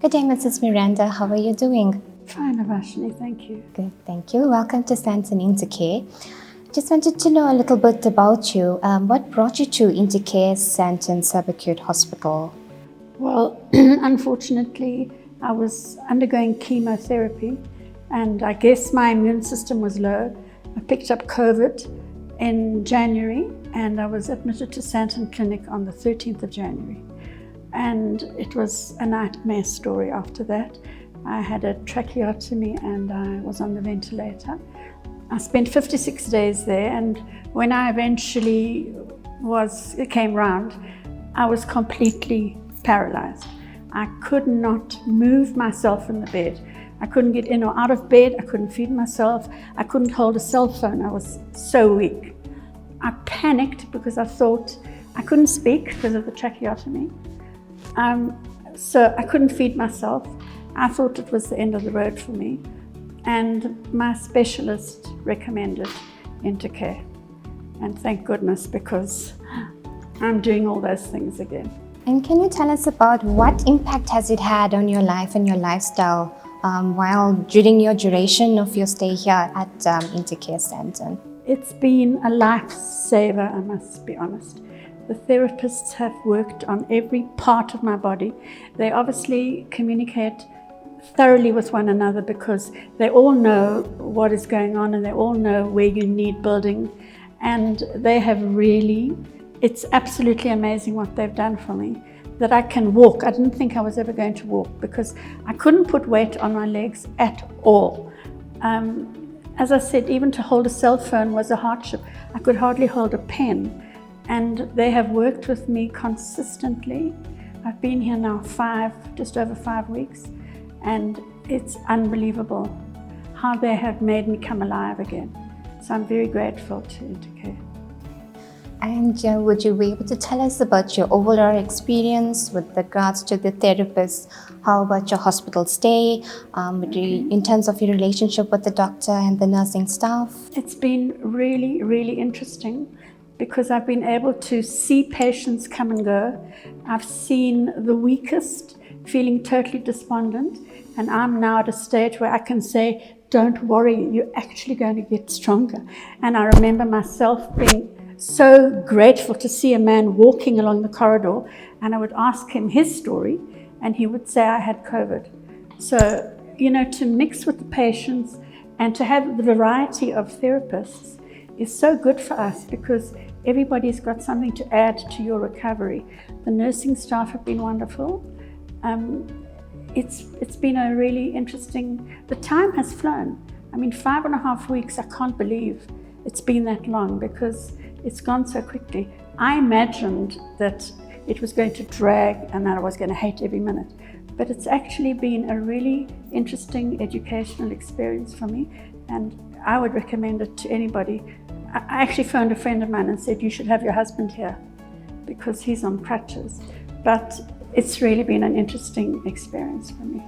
Good day, Mrs. Miranda. How are you doing? Fine, Avashni, thank you. Good, thank you. Welcome to Sandton Intercare. Just wanted to know a little bit about you. What brought you to Intercare Sandton Sub-acute Hospital? Well, unfortunately, I was undergoing chemotherapy and I guess my immune system was low. I picked up COVID in January and I was admitted to Sandton Clinic on the 13th of January. And it was a nightmare story after that. I had a tracheotomy and I was on the ventilator. I spent 56 days there, and when I eventually came round, I was completely paralyzed. I could not move myself in the bed. I couldn't get in or out of bed. I couldn't feed myself. I couldn't hold a cell phone. I was so weak. I panicked because I thought I couldn't speak because of the tracheotomy. So I couldn't feed myself. I thought it was the end of the road for me. And my specialist recommended Intercare. And thank goodness, because I'm doing all those things again. And can you tell us about what impact has it had on your life and your lifestyle during your duration of your stay here at Intercare Sandton? It's been a lifesaver, I must be honest. The therapists have worked on every part of my body. They obviously communicate thoroughly with one another because they all know what is going on and they all know where you need building. And they have really, it's absolutely amazing what they've done for me. That I can walk. I didn't think I was ever going to walk because I couldn't put weight on my legs at all. As I said, even to hold a cell phone was a hardship. I could hardly hold a pen. And they have worked with me consistently. I've been here now just over 5 weeks, and it's unbelievable how they have made me come alive again. So I'm very grateful to Intercare. And would you be able to tell us about your overall experience with regards to the therapists? How about your hospital stay, in terms of your relationship with the doctor and the nursing staff? It's been really, really interesting because I've been able to see patients come and go. I've seen the weakest feeling totally despondent, and I'm now at a stage where I can say, don't worry, you're actually going to get stronger. And I remember myself being so grateful to see a man walking along the corridor, and I would ask him his story and he would say I had COVID. So, to mix with the patients and to have the variety of therapists is so good for us because everybody's got something to add to your recovery. The nursing staff have been wonderful. It's been a really interesting, the time has flown. 5.5 weeks, I can't believe it's been that long because it's gone so quickly. I imagined that it was going to drag and that I was going to hate every minute. But it's actually been a really interesting educational experience for me, and I would recommend it to anybody. I actually phoned a friend of mine and said, you should have your husband here because he's on crutches. But it's really been an interesting experience for me.